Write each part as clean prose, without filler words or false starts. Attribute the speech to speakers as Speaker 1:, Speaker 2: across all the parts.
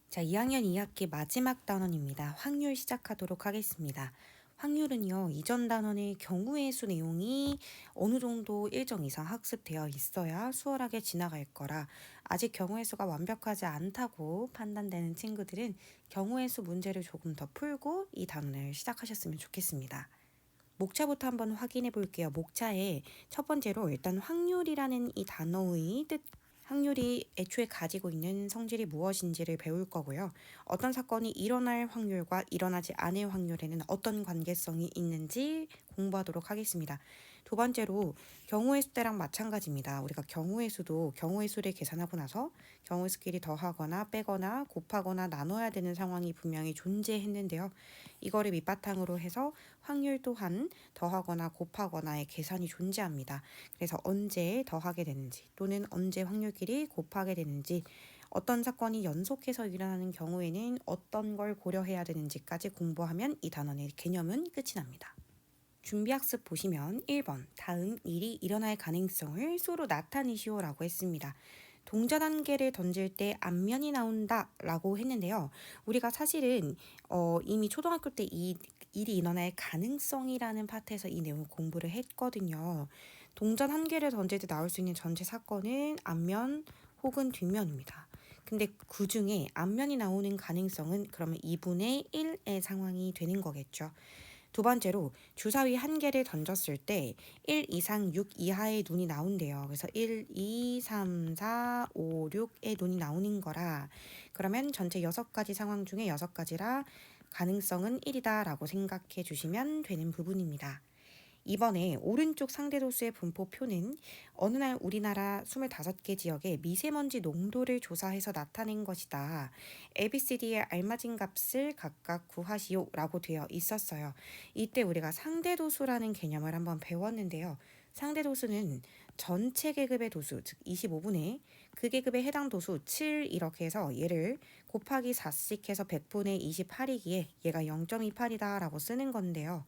Speaker 1: 자, 2학년 2학기 마지막 단원입니다. 확률 시작하도록 하겠습니다. 확률은요, 이전 단원의 경우의 수 내용이 어느 정도 일정 이상 학습되어 있어야 수월하게 지나갈 거라, 아직 경우의 수가 완벽하지 않다고 판단되는 친구들은 경우의 수 문제를 조금 더 풀고 이 단원을 시작하셨으면 좋겠습니다. 목차부터 한번 확인해 볼게요. 목차에 첫 번째로 일단 확률이라는 이 단어의 뜻, 확률이 애초에 가지고 있는 성질이 무엇인지를 배울 거고요. 어떤 사건이 일어날 확률과 일어나지 않을 확률에는 어떤 관계성이 있는지 공부하도록 하겠습니다. 두 번째로 경우의 수대랑 마찬가지입니다. 우리가 경우의 수도 경우의 수를 계산하고 나서 경우의 수끼리 더하거나 빼거나 곱하거나 나눠야 되는 상황이 분명히 존재했는데요. 이거를 밑바탕으로 해서 확률 또한 더하거나 곱하거나의 계산이 존재합니다. 그래서 언제 더하게 되는지 또는 언제 확률끼리 곱하게 되는지, 어떤 사건이 연속해서 일어나는 경우에는 어떤 걸 고려해야 되는지까지 공부하면 이 단원의 개념은 끝이 납니다. 준비학습 보시면 1번 다음 일이 일어날 가능성을 수로 나타내시오라고 했습니다. 동전 한 개를 던질 때 앞면이 나온다 라고 했는데요. 우리가 사실은 이미 초등학교 때 이 일이 일어날 가능성이라는 파트에서 이 내용을 공부를 했거든요. 동전 한 개를 던질 때 나올 수 있는 전체 사건은 앞면 혹은 뒷면입니다. 근데 그 중에 앞면이 나오는 가능성은 그러면 2분의 1의 상황이 되는 거겠죠. 두 번째로 주사위 한 개를 던졌을 때 1 이상 6 이하의 눈이 나온대요. 그래서 1, 2, 3, 4, 5, 6의 눈이 나오는 거라, 그러면 전체 6가지 상황 중에 6가지라 가능성은 1이다 라고 생각해 주시면 되는 부분입니다. 이번에 오른쪽 상대도수의 분포표는 어느 날 우리나라 25개 지역의 미세먼지 농도를 조사해서 나타낸 것이다. ABCD의 알맞은 값을 각각 구하시오 라고 되어 있었어요. 이때 우리가 상대도수라는 개념을 한번 배웠는데요. 상대도수는 전체 계급의 도수, 즉 25분의 그 계급에 해당 도수 7 이렇게 해서 얘를 곱하기 4씩 해서 100분의 28이기에 얘가 0.28이다 라고 쓰는 건데요.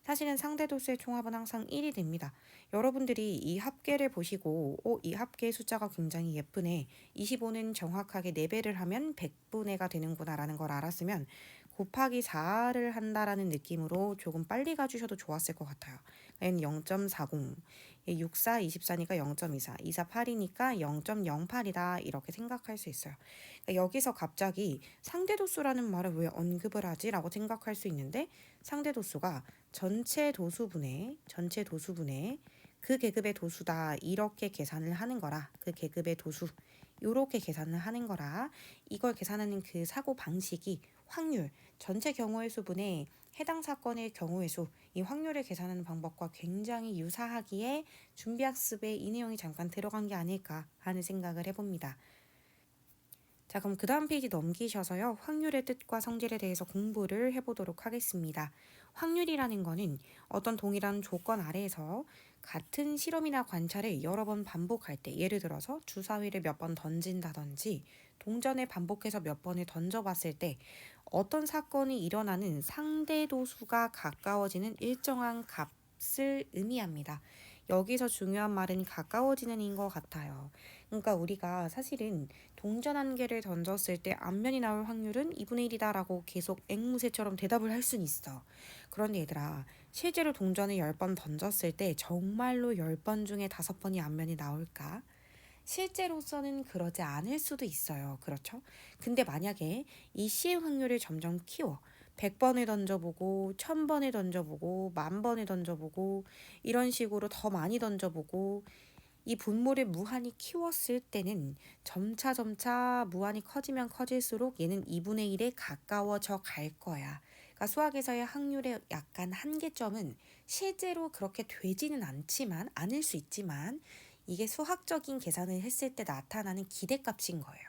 Speaker 1: 사실은 상대도수의 총합은 항상 1이 됩니다. 여러분들이 이 합계를 보시고 이 합계의 숫자가 굉장히 예쁘네, 25는 정확하게 4배를 하면 100분의가 되는구나 라는 걸 알았으면 곱하기 4를 한다라는 느낌으로 조금 빨리 가주셔도 좋았을 것 같아요. 얘는 0.40, 64, 24니까 0.24, 24, 8이니까 0.08이다 이렇게 생각할 수 있어요. 그러니까 여기서 갑자기 상대도수라는 말을 왜 언급을 하지? 라고 생각할 수 있는데, 상대도수가 전체 도수분의 그 계급의 도수다 이렇게 계산을 하는 거라, 그 계급의 도수 이렇게 계산을 하는 거라, 이걸 계산하는 그 사고 방식이 확률, 전체 경우의 수분의 해당 사건의 경우의 수, 이 확률을 계산하는 방법과 굉장히 유사하기에 준비학습에 이 내용이 잠깐 들어간 게 아닐까 하는 생각을 해봅니다. 자, 그럼 그 다음 페이지 넘기셔서요, 확률의 뜻과 성질에 대해서 공부를 해보도록 하겠습니다. 확률이라는 거는 어떤 동일한 조건 아래에서 같은 실험이나 관찰을 여러 번 반복할 때, 예를 들어서 주사위를 몇 번 던진다든지 동전을 반복해서 몇 번을 던져봤을 때 어떤 사건이 일어나는 상대도수가 가까워지는 일정한 값을 의미합니다. 여기서 중요한 말은 가까워지는 인 것 같아요. 그러니까 우리가 사실은 동전 한 개를 던졌을 때 앞면이 나올 확률은 2분의 1이다 라고 계속 앵무새처럼 대답을 할 수는 있어. 그런데 얘들아, 실제로 동전을 10번 던졌을 때 정말로 10번 중에 5번이 앞면이 나올까? 실제로서는 그러지 않을 수도 있어요. 그렇죠? 근데 만약에 이 시행 확률을 점점 키워 100번을 던져보고 1000번을 던져보고 10,000번을 던져보고 이런 식으로 더 많이 던져보고 이 분모를 무한히 키웠을 때는 점차 무한히 커지면 커질수록 얘는 2분의 1에 가까워져 갈 거야. 그러니까 수학에서의 확률의 약간 한계점은 실제로 그렇게 되지는 않을 수 있지만 이게 수학적인 계산을 했을 때 나타나는 기대값인 거예요.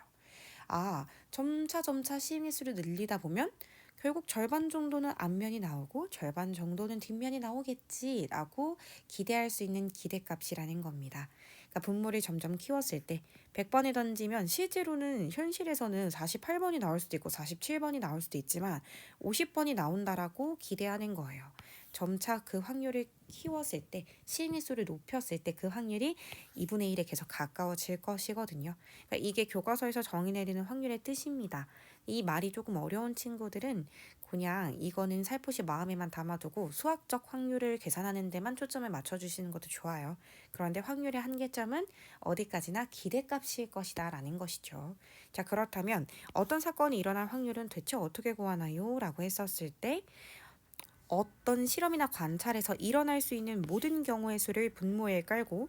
Speaker 1: 아, 점차 시행횟수를 늘리다 보면 결국 절반 정도는 앞면이 나오고 절반 정도는 뒷면이 나오겠지라고 기대할 수 있는 기대값이라는 겁니다. 그러니까 분모를 점점 키웠을 때 100번에 던지면 실제로는 현실에서는 48번이 나올 수도 있고 47번이 나올 수도 있지만 50번이 나온다라고 기대하는 거예요. 점차 그 확률을 키웠을 때, 시행일수를 높였을 때 그 확률이 2분의 1에 계속 가까워질 것이거든요. 그러니까 이게 교과서에서 정의 내리는 확률의 뜻입니다. 이 말이 조금 어려운 친구들은 그냥 이거는 살포시 마음에만 담아두고 수학적 확률을 계산하는 데만 초점을 맞춰주시는 것도 좋아요. 그런데 확률의 한계점은 어디까지나 기대값일 것이다 라는 것이죠. 자, 그렇다면 어떤 사건이 일어날 확률은 대체 어떻게 구하나요? 라고 했었을 때 어떤 실험이나 관찰에서 일어날 수 있는 모든 경우의 수를 분모에 깔고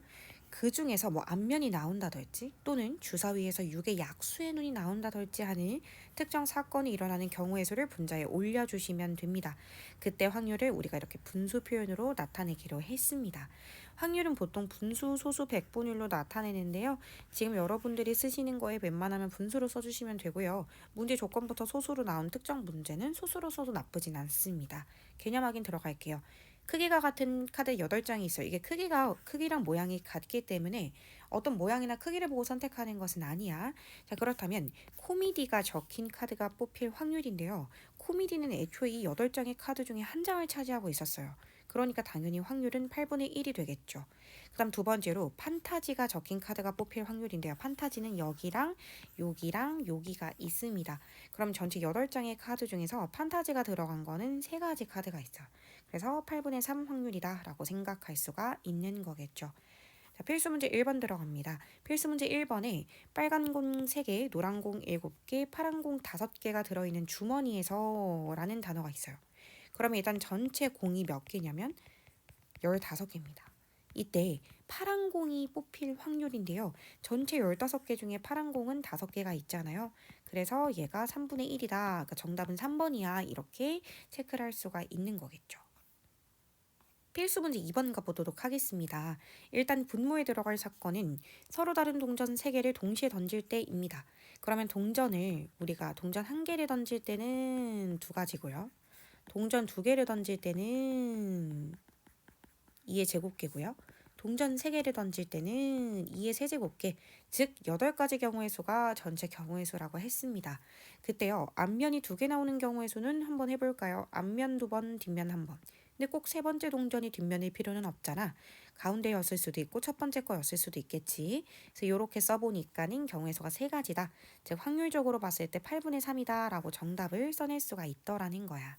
Speaker 1: 그 중에서 뭐 앞면이 나온다든지 또는 주사위에서 6의 약수의 눈이 나온다든지 하는 특정 사건이 일어나는 경우의 수를 분자에 올려주시면 됩니다. 그때 확률을 우리가 이렇게 분수 표현으로 나타내기로 했습니다. 확률은 보통 분수, 소수, 백분율로 나타내는데요. 지금 여러분들이 쓰시는 거에 웬만하면 분수로 써주시면 되고요. 문제 조건부터 소수로 나온 특정 문제는 소수로 써도 나쁘진 않습니다. 개념 확인 들어갈게요. 크기가 같은 카드 8장이 있어요. 이게 크기랑 모양이 같기 때문에 어떤 모양이나 크기를 보고 선택하는 것은 아니야. 자, 그렇다면 코미디가 적힌 카드가 뽑힐 확률인데요. 코미디는 애초에 이 8장의 카드 중에 한 장을 차지하고 있었어요. 그러니까 당연히 확률은 8분의 1이 되겠죠. 그 다음 두 번째로 판타지가 적힌 카드가 뽑힐 확률인데요. 판타지는 여기랑 여기랑 여기가 있습니다. 그럼 전체 8장의 카드 중에서 판타지가 들어간 거는 3가지 카드가 있어요. 그래서 8분의 3 확률이다 라고 생각할 수가 있는 거겠죠. 자, 필수 문제 1번 들어갑니다. 필수 문제 1번에 빨간 공 3개, 노란 공 7개, 파란 공 5개가 들어있는 주머니에서 라는 단어가 있어요. 그러면 일단 전체 공이 몇 개냐면 15개입니다. 이때 파란 공이 뽑힐 확률인데요. 전체 15개 중에 파란 공은 5개가 있잖아요. 그래서 얘가 3분의 1이다. 그러니까 정답은 3번이야. 이렇게 체크를 할 수가 있는 거겠죠. 필수 문제 2번 가보도록 하겠습니다. 일단 분모에 들어갈 사건은 서로 다른 동전 3개를 동시에 던질 때입니다. 그러면 동전을 우리가 동전 1개를 던질 때는 2가지고요. 동전 2개를 던질 때는 2의 제곱계고요. 동전 3개를 던질 때는 2의 세제곱계, 즉 8가지 경우의 수가 전체 경우의 수라고 했습니다. 그때요. 앞면이 2개 나오는 경우의 수는 한번 해볼까요? 앞면 2번, 뒷면 1번. 근데 꼭 세 번째 동전이 뒷면일 필요는 없잖아. 가운데였을 수도 있고 첫 번째 거였을 수도 있겠지. 그래서 이렇게 써보니까는 경우의 수가 3가지다. 즉 확률적으로 봤을 때 8분의 3이다 라고 정답을 써낼 수가 있더라는 거야.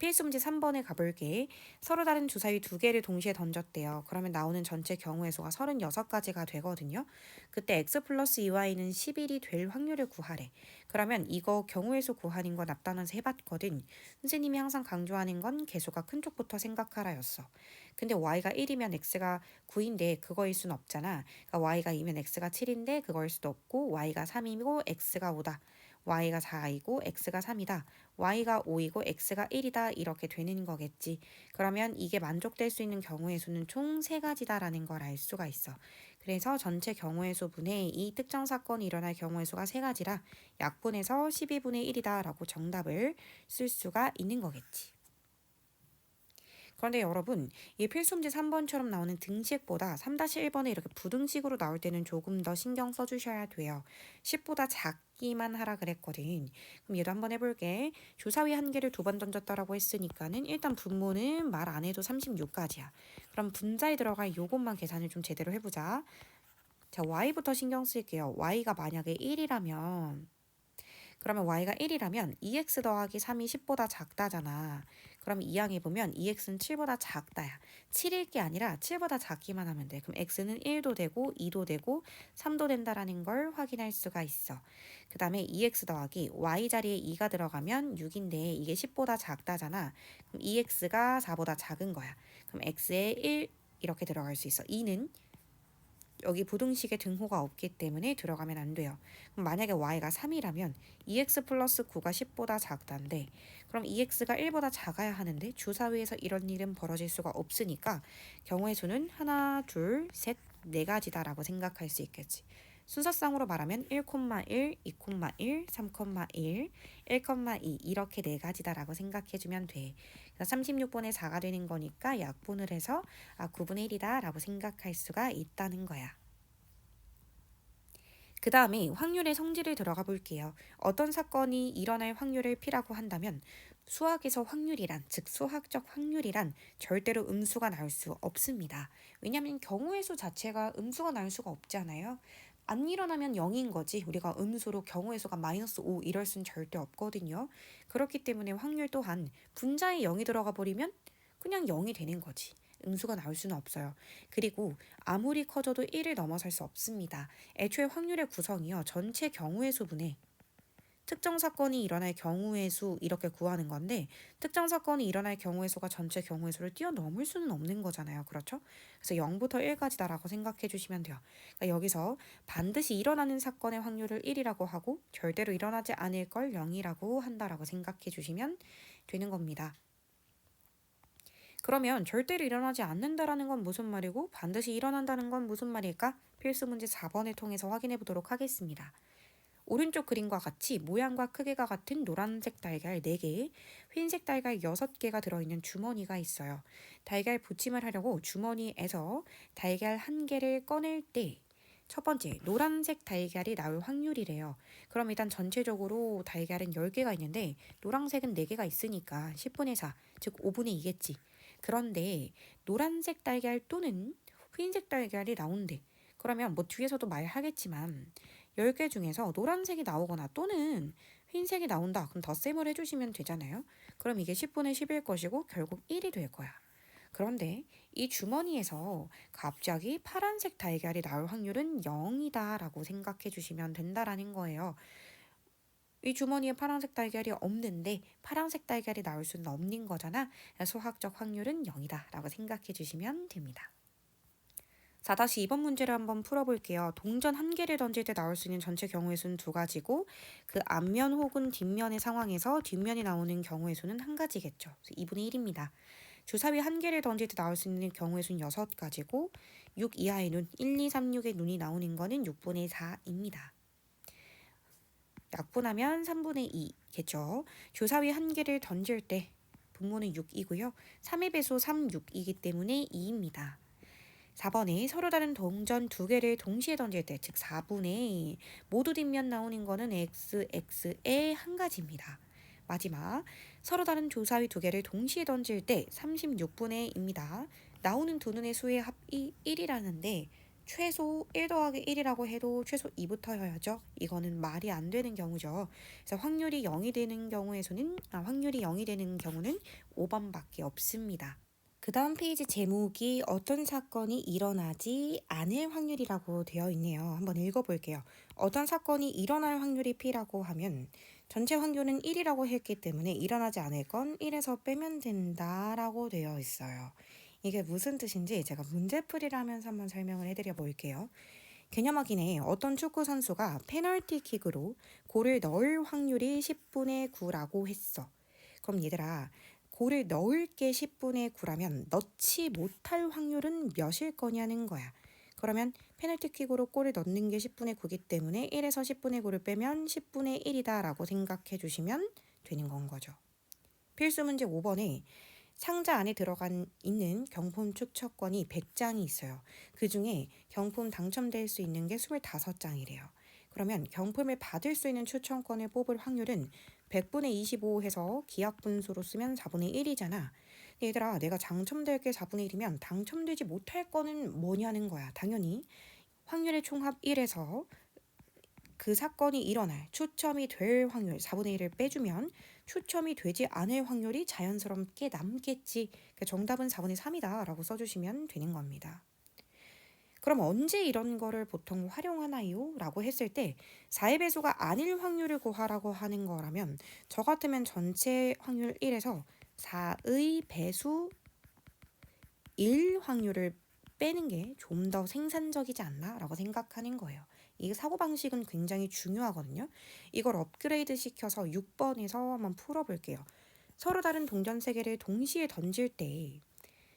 Speaker 1: 필수 문제 3번에 가볼게. 서로 다른 주사위 2개를 동시에 던졌대요. 그러면 나오는 전체 경우의 수가 36가지가 되거든요. 그때 x 플러스 2y는 11이 될 확률을 구하래. 그러면 이거 경우의 수 구하는 거 납단원서 해봤거든. 선생님이 항상 강조하는 건 개수가 큰 쪽부터 생각하라였어. 근데 y가 1이면 x가 9인데 그거일 순 없잖아. 그러니까 y가 2면 x가 7인데 그거일 수도 없고 y가 3이고 x가 5다. y가 4이고 x가 3이다. y가 5이고 x가 1이다. 이렇게 되는 거겠지. 그러면 이게 만족될 수 있는 경우의 수는 총 3가지다라는 걸 알 수가 있어. 그래서 전체 경우의 수분의 이 특정 사건이 일어날 경우의 수가 3가지라 약분해서 12분의 1이다 라고 정답을 쓸 수가 있는 거겠지. 그런데 여러분, 이 필수문제 3번처럼 나오는 등식보다 3-1번에 이렇게 부등식으로 나올 때는 조금 더 신경 써주셔야 돼요. 10보다 작기만 하라 그랬거든. 그럼 얘도 한번 해볼게. 주사위 1개를 2번 던졌다라고 했으니까는 일단 분모는 말 안 해도 36가지야. 그럼 분자에 들어갈 요것만 계산을 좀 제대로 해보자. 자, y부터 신경 쓸게요. y가 만약에 1이라면 그러면 y가 1이라면 2x 더하기 3이 10보다 작다잖아. 그럼 이항해보면 2x는 7보다 작다야. 7일 게 아니라 7보다 작기만 하면 돼. 그럼 x는 1도 되고 2도 되고 3도 된다라는 걸 확인할 수가 있어. 그 다음에 2x 더하기 y 자리에 2가 들어가면 6인데 이게 10보다 작다잖아. 그럼 2x가 4보다 작은 거야. 그럼 x에 1 이렇게 들어갈 수 있어. 2는 여기 부등식에 등호가 없기 때문에 들어가면 안 돼요. 그럼 만약에 y가 3이라면 2x 플러스 9가 10보다 작다인데 그럼 2x가 1보다 작아야 하는데 주사위에서 이런 일은 벌어질 수가 없으니까 경우의 수는 하나, 둘, 셋, 4가지다라고 생각할 수 있겠지. 순서상으로 말하면 1,1, 2,1, 3,1, 1,2 이렇게 4가지다라고 생각해주면 돼. 그래서 36분의 4가 되는 거니까 약분을 해서 9분의 1이다 라고 생각할 수가 있다는 거야. 그 다음에 확률의 성질을 들어가 볼게요. 어떤 사건이 일어날 확률을 P라고 한다면 수학에서 확률이란, 즉 수학적 확률이란 절대로 음수가 나올 수 없습니다. 왜냐하면 경우의 수 자체가 음수가 나올 수가 없잖아요. 안 일어나면 0인 거지. 우리가 음수로 경우의 수가 마이너스 5 이럴 수는 절대 없거든요. 그렇기 때문에 확률 또한 분자에 0이 들어가 버리면 그냥 0이 되는 거지. 음수가 나올 수는 없어요. 그리고 아무리 커져도 1을 넘어설 수 없습니다. 애초에 확률의 구성이요. 전체 경우의 수분에 특정 사건이 일어날 경우의 수 이렇게 구하는 건데, 특정 사건이 일어날 경우의 수가 전체 경우의 수를 뛰어넘을 수는 없는 거잖아요. 그렇죠? 그래서 0부터 1까지다라고 생각해 주시면 돼요. 그러니까 여기서 반드시 일어나는 사건의 확률을 1이라고 하고 절대로 일어나지 않을 걸 0이라고 한다라고 생각해 주시면 되는 겁니다. 그러면 절대로 일어나지 않는다라는 건 무슨 말이고 반드시 일어난다는 건 무슨 말일까? 필수 문제 4번을 통해서 확인해 보도록 하겠습니다. 오른쪽 그림과 같이 모양과 크기가 같은 노란색 달걀 4개, 흰색 달걀 6개가 들어있는 주머니가 있어요. 달걀 부침을 하려고 주머니에서 달걀 1개를 꺼낼 때 첫 번째, 노란색 달걀이 나올 확률이래요. 그럼 일단 전체적으로 달걀은 10개가 있는데 노란색은 4개가 있으니까 10분의 4, 즉 5분의 2겠지. 그런데 노란색 달걀 또는 흰색 달걀이 나온대. 그러면 뭐 뒤에서도 말하겠지만 10개 중에서 노란색이 나오거나 또는 흰색이 나온다. 그럼 덧셈을 해주시면 되잖아요. 그럼 이게 10분의 10일 것이고 결국 1이 될 거야. 그런데 이 주머니에서 갑자기 파란색 달걀이 나올 확률은 0이다 라고 생각해 주시면 된다라는 거예요. 이 주머니에 파란색 달걀이 없는데 파란색 달걀이 나올 수는 없는 거잖아. 수학적 확률은 0이다 라고 생각해 주시면 됩니다. 4-2번 문제를 한번 풀어볼게요. 동전 1개를 던질 때 나올 수 있는 전체 경우의 수는 2가지고 그 앞면 혹은 뒷면의 상황에서 뒷면이 나오는 경우의 수는 1가지겠죠. 2분의 1입니다. 주사위 1개를 던질 때 나올 수 있는 경우의 수는 6가지고 6 이하의 눈, 1, 2, 3, 6의 눈이 나오는 거는 6분의 4입니다. 약분하면 3분의 2겠죠. 주사위 1개를 던질 때 분모는 6이고요. 3의 배수 3, 6이기 때문에 2입니다. 4번에 서로 다른 동전 2개를 동시에 던질 때, 즉 4분의 모두 뒷면 나오는 거는 x의 1가지입니다. 마지막, 서로 다른 조사위 2개를 동시에 던질 때 36분의 2입니다. 나오는 두 눈의 수의 합이 1이라는데 최소 1 더하기 1이라고 해도 최소 2부터여야죠. 이거는 말이 안 되는 경우죠. 그래서 확률이 0이 되는 확률이 0이 되는 경우는 5번밖에 없습니다. 그 다음 페이지 제목이 어떤 사건이 일어나지 않을 확률이라고 되어 있네요. 한번 읽어볼게요. 어떤 사건이 일어날 확률이 P라고 하면 전체 확률은 1이라고 했기 때문에 일어나지 않을 건 1에서 빼면 된다라고 되어 있어요. 이게 무슨 뜻인지 제가 문제풀이를 하면서 한번 설명을 해드려 볼게요. 개념 확인에 어떤 축구 선수가 페널티킥으로 골을 넣을 확률이 10분의 9라고 했어. 그럼 얘들아, 골을 넣을 게 10분의 9라면 넣지 못할 확률은 몇일 거냐는 거야. 그러면 페널티킥으로 골을 넣는 게 10분의 9이기 때문에 1에서 10분의 9를 빼면 10분의 1이다 라고 생각해 주시면 되는 건 거죠. 필수 문제 5번에 상자 안에 들어간 있는 경품 추첨권이 100장이 있어요. 그 중에 경품 당첨될 수 있는 게 25장이래요. 그러면 경품을 받을 수 있는 추첨권을 뽑을 확률은 100분의 25 해서 기하 분수로 쓰면 4분의 1이잖아. 얘들아, 내가 당첨될 게 4분의 1이면 당첨되지 못할 거는 뭐냐는 거야. 당연히 확률의 총합 1에서 그 사건이 일어날 추첨이 될 확률 4분의 1을 빼주면 추첨이 되지 않을 확률이 자연스럽게 남겠지. 그러니까 정답은 4분의 3이다 라고 써주시면 되는 겁니다. 그럼 언제 이런 거를 보통 활용하나요? 라고 했을 때 4의 배수가 아닐 확률을 구하라고 하는 거라면 저 같으면 전체 확률 1에서 4의 배수 1 확률을 빼는 게 좀 더 생산적이지 않나? 라고 생각하는 거예요. 이 사고방식은 굉장히 중요하거든요. 이걸 업그레이드 시켜서 6번에서 한번 풀어볼게요. 서로 다른 동전 3개를 동시에 던질 때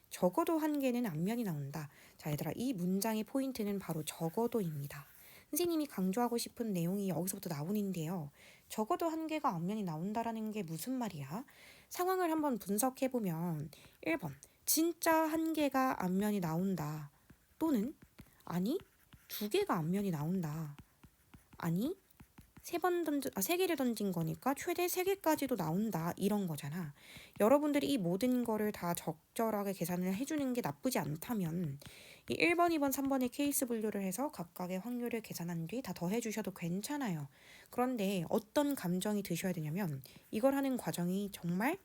Speaker 1: 적어도 1개는 앞면이 나온다. 자, 얘들아, 이 문장의 포인트는 바로 적어도입니다. 선생님이 강조하고 싶은 내용이 여기서부터 나오는데요. 적어도 1개가 앞면이 나온다라는 게 무슨 말이야? 상황을 한번 분석해보면 1번, 진짜 1개가 앞면이 나온다. 또는 아니, 2개가 앞면이 나온다. 아니, 세 개를 던진 거니까 최대 세 개까지도 나온다. 이런 거잖아. 여러분들이 이 모든 거를 다 적절하게 계산을 해주는 게 나쁘지 않다면 이 1번, 2번, 3번의 케이스 분류를 해서 각각의 확률을 계산한 뒤 다 더해주셔도 괜찮아요. 그런데 어떤 감정이 드셔야 되냐면 이걸 하는 과정이 정말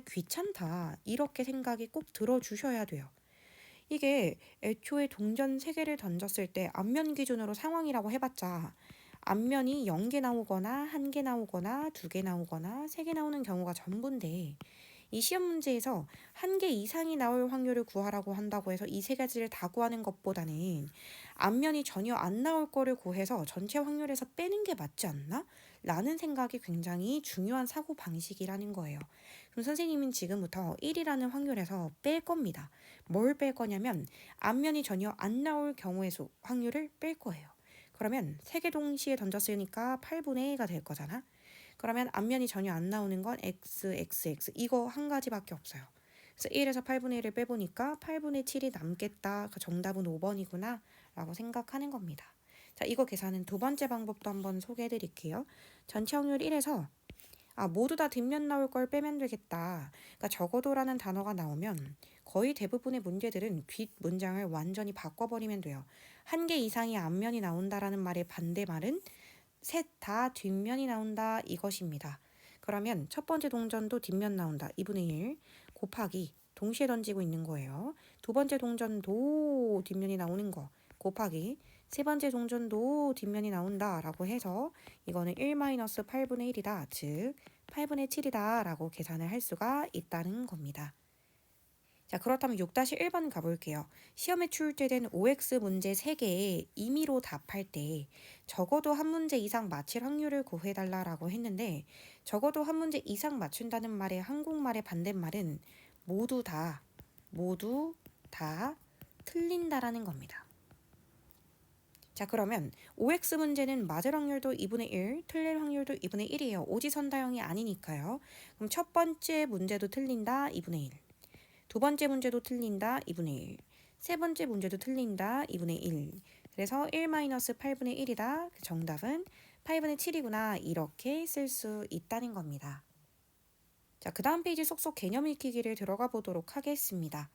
Speaker 1: 귀찮다. 이렇게 생각이 꼭 들어주셔야 돼요. 이게 애초에 동전 3개를 던졌을 때 앞면 기준으로 상황이라고 해봤자 앞면이 0개 나오거나 1개 나오거나 2개 나오거나 3개 나오는 경우가 전부인데 이 시험 문제에서 1개 이상이 나올 확률을 구하라고 한다고 해서 이 세 가지를 다 구하는 것보다는 앞면이 전혀 안 나올 거를 구해서 전체 확률에서 빼는 게 맞지 않나? 라는 생각이 굉장히 중요한 사고 방식이라는 거예요. 그럼 선생님은 지금부터 1이라는 확률에서 뺄 겁니다. 뭘 뺄 거냐면 앞면이 전혀 안 나올 경우의 수, 확률을 뺄 거예요. 그러면 3개 동시에 던졌으니까 8분의 1가 될 거잖아. 그러면 앞면이 전혀 안 나오는 건 x 이거 한 가지밖에 없어요. 그래서 1에서 8분의 1을 빼보니까 8분의 7이 남겠다. 그 정답은 5번이구나 라고 생각하는 겁니다. 자, 이거 계산은 두 번째 방법도 한번 소개해 드릴게요. 전체 확률 1에서 모두 다 뒷면 나올 걸 빼면 되겠다. 그러니까 적어도라는 단어가 나오면 거의 대부분의 문제들은 뒷 문장을 완전히 바꿔버리면 돼요. 1개 이상이 앞면이 나온다라는 말의 반대말은 셋 다 뒷면이 나온다 이것입니다. 그러면 첫 번째 동전도 뒷면 나온다. 2분의 1 곱하기 동시에 던지고 있는 거예요. 두 번째 동전도 뒷면이 나오는 거 곱하기 세 번째 동전도 뒷면이 나온다 라고 해서 이거는 1-8분의 1이다. 즉 8분의 7이다 라고 계산을 할 수가 있다는 겁니다. 자, 그렇다면 6-1번 가볼게요. 시험에 출제된 OX 문제 3개에 임의로 답할 때 적어도 한 문제 이상 맞힐 확률을 구해달라고 했는데 적어도 한 문제 이상 맞춘다는 말의 한국말의 반대말은 모두 다 틀린다라는 겁니다. 자, 그러면 OX 문제는 맞을 확률도 2분의 1, 틀릴 확률도 2분의 1이에요. 오지선다형이 아니니까요. 그럼 첫 번째 문제도 틀린다, 2분의 1. 두 번째 문제도 틀린다, 2분의 1. 세 번째 문제도 틀린다, 2분의 1. 그래서 1-8분의 1이다. 정답은 8분의 7이구나. 이렇게 쓸 수 있다는 겁니다. 자, 그 다음 페이지 속속 개념 읽기기를 들어가 보도록 하겠습니다.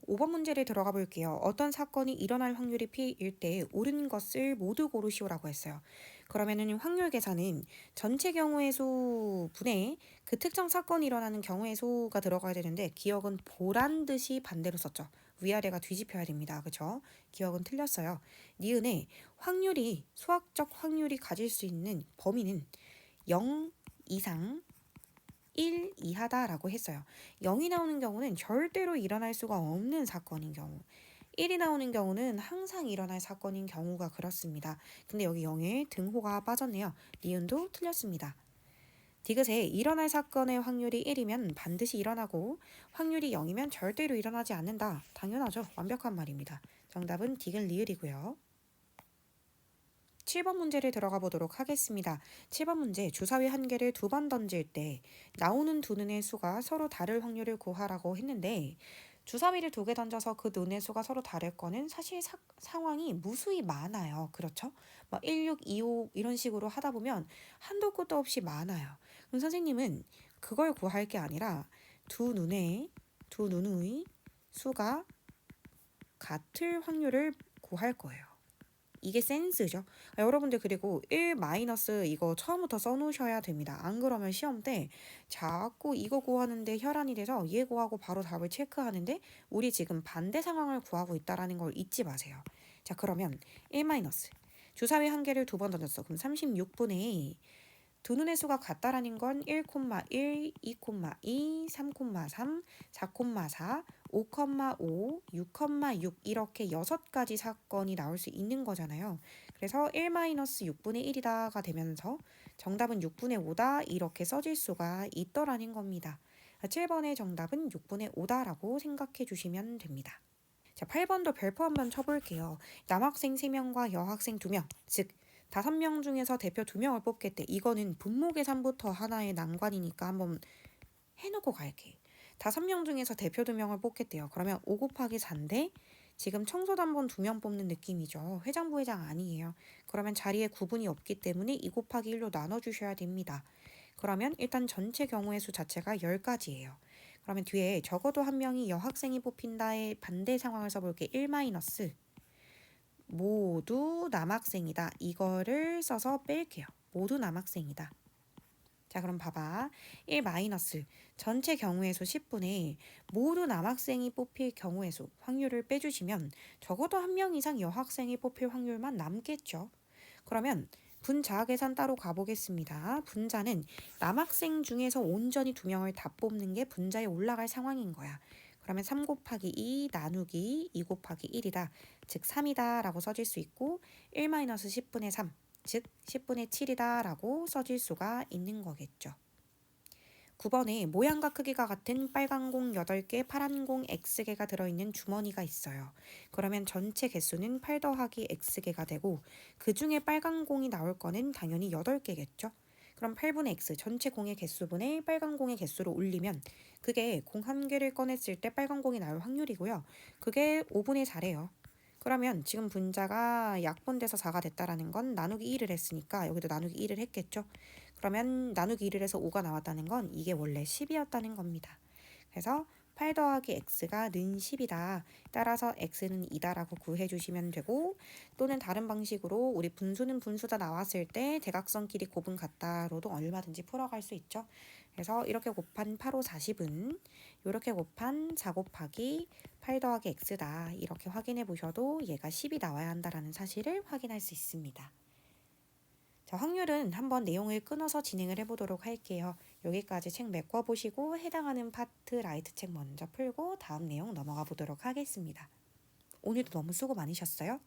Speaker 1: 5번 문제를 들어가 볼게요. 어떤 사건이 일어날 확률이 P일 때 옳은 것을 모두 고르시오라고 했어요. 그러면은 확률 계산은 전체 경우의 수 분의 그 특정 사건이 일어나는 경우의 수가 들어가야 되는데 기억은 보란 듯이 반대로 썼죠. 위아래가 뒤집혀야 됩니다. 그쵸? 기억은 틀렸어요. 니은의 확률이 수학적 확률이 가질 수 있는 범위는 0 이상 1 이하다라고 했어요. 0이 나오는 경우는 절대로 일어날 수가 없는 사건인 경우 1이 나오는 경우는 항상 일어날 사건인 경우가 그렇습니다. 근데 여기 0에 등호가 빠졌네요. 니은도 틀렸습니다. 디귿에 일어날 사건의 확률이 1이면 반드시 일어나고 확률이 0이면 절대로 일어나지 않는다. 당연하죠. 완벽한 말입니다. 정답은 디귿 리을이고요. 7번 문제를 들어가 보도록 하겠습니다. 7번 문제 주사위 한 개를 2번 던질 때 나오는 두 눈의 수가 서로 다를 확률을 구하라고 했는데 주사위를 2개 던져서 그 눈의 수가 서로 다를 거는 사실 상황이 무수히 많아요. 그렇죠? 막 1, 6, 2, 5 이런 식으로 하다 보면 한도 끝도 없이 많아요. 그럼 선생님은 그걸 구할 게 아니라 두 눈의 수가 같을 확률을 구할 거예요. 이게 센스죠. 여러분들 그리고 1 마이너스 이거 처음부터 써놓으셔야 됩니다. 안 그러면 시험 때 자꾸 이거 구하는데 혈안이 돼서 얘 구하고 바로 답을 체크하는데 우리 지금 반대 상황을 구하고 있다라는 걸 잊지 마세요. 자, 그러면 1 마이너스 주사위 한 개를 2번 던졌어. 그럼 36분의 두 눈의 수가 같다라는 건 1,1, 2,2, 3,3, 4,4, 5,5, 6,6 이렇게 6가지 사건이 나올 수 있는 거잖아요. 그래서 1-6분의 1이다가 되면서 정답은 6분의 5다 이렇게 써질 수가 있더라는 겁니다. 7번의 정답은 6분의 5다라고 생각해 주시면 됩니다. 자, 8번도 별표 한번 쳐볼게요. 남학생 3명과 여학생 2명, 즉 5명 중에서 대표 2명을 뽑겠대. 이거는 분모 계산부터 하나의 난관이니까 한번 해놓고 갈게. 5명 중에서 대표 2명을 뽑겠대요. 그러면 5 곱하기 4인데 지금 청소단본 2명 뽑는 느낌이죠. 회장, 부회장 아니에요. 그러면 자리에 구분이 없기 때문에 2 곱하기 1로 나눠주셔야 됩니다. 그러면 일단 전체 경우의 수 자체가 10가지예요. 그러면 뒤에 적어도 한 명이 여학생이 뽑힌다의 반대 상황을 써볼게. 1 마이너스 모두 남학생이다. 이거를 써서 뺄게요. 모두 남학생이다. 자, 그럼 봐봐. 1 마이너스 전체 경우의 수 10분의 모두 남학생이 뽑힐 경우의 수 확률을 빼주시면 적어도 한 명 이상 여학생이 뽑힐 확률만 남겠죠. 그러면 분자 계산 따로 가보겠습니다. 분자는 남학생 중에서 온전히 2명을 다 뽑는 게 분자에 올라갈 상황인 거야. 그러면 3 곱하기 2 나누기 2 곱하기 1이다. 즉 3이다 라고 써질 수 있고 1 마이너스 10분의 3 즉 10분의 7이다 라고 써질 수가 있는 거겠죠. 9번에 모양과 크기가 같은 빨간 공 8개, 파란 공 X개가 들어있는 주머니가 있어요. 그러면 전체 개수는 8 더하기 X개가 되고 그 중에 빨간 공이 나올 거는 당연히 8개겠죠. 그럼 8분의 X 전체 공의 개수분의 빨간 공의 개수로 올리면 그게 공 1개를 꺼냈을 때 빨간 공이 나올 확률이고요. 그게 5분의 4래요. 그러면 지금 분자가 약분돼서 4가 됐다라는 건 나누기 1을 했으니까 여기도 나누기 1을 했겠죠. 그러면 나누기 1을 해서 5가 나왔다는 건 이게 원래 10이었다는 겁니다. 그래서 8 더하기 x가 는 10이다. 따라서 x는 2다라고 구해주시면 되고 또는 다른 방식으로 우리 분수는 분수다 나왔을 때 대각선 길이 곱은 같다로도 얼마든지 풀어갈 수 있죠. 그래서 이렇게 곱한 8, 5, 40은 이렇게 곱한 4 곱하기 8 더하기 x다. 이렇게 확인해 보셔도 얘가 10이 나와야 한다라는 사실을 확인할 수 있습니다. 자, 확률은 한번 내용을 끊어서 진행을 해보도록 할게요. 여기까지 책 메꿔보시고 해당하는 파트 라이트 책 먼저 풀고 다음 내용 넘어가 보도록 하겠습니다. 오늘도 너무 수고 많으셨어요.